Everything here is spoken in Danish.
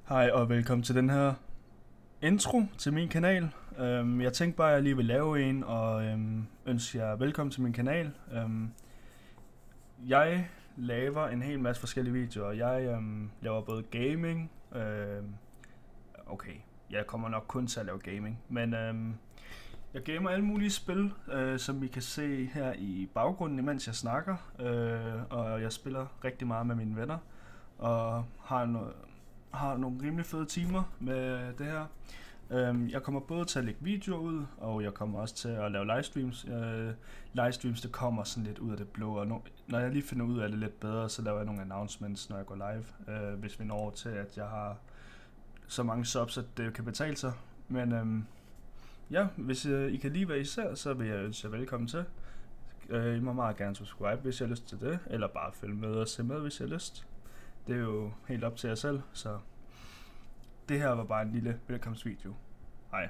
Hej og velkommen til den her intro til min kanal. Jeg tænkte bare, at jeg lige vil lave en og ønske jer velkommen til min kanal. Jeg laver en hel masse forskellige videoer. Jeg laver både gaming. Okay, jeg kommer nok kun til at lave gaming, men jeg gamer alle mulige spil, som I kan se her i baggrunden, imens jeg snakker. Og jeg spiller rigtig meget med mine venner og har nogle rimelig fede timer med det her. Jeg kommer både til at lægge videoer ud, og jeg kommer også til at lave livestreams. Livestreams, det kommer sådan lidt ud af det blå, og når jeg lige finder ud af det lidt bedre, så laver jeg nogle announcements, når jeg går live. Hvis vi når over til, at jeg har så mange subs, at det kan betale sig. Men ja, hvis I kan lide, hvad I ser, så vil jeg ønske jer velkommen til. I må meget gerne subscribe, hvis jeg har lyst til det, eller bare følge med og se med, hvis jeg har lyst. Det er jo helt op til jer selv, så det her var bare en lille velkomstvideo. Hej.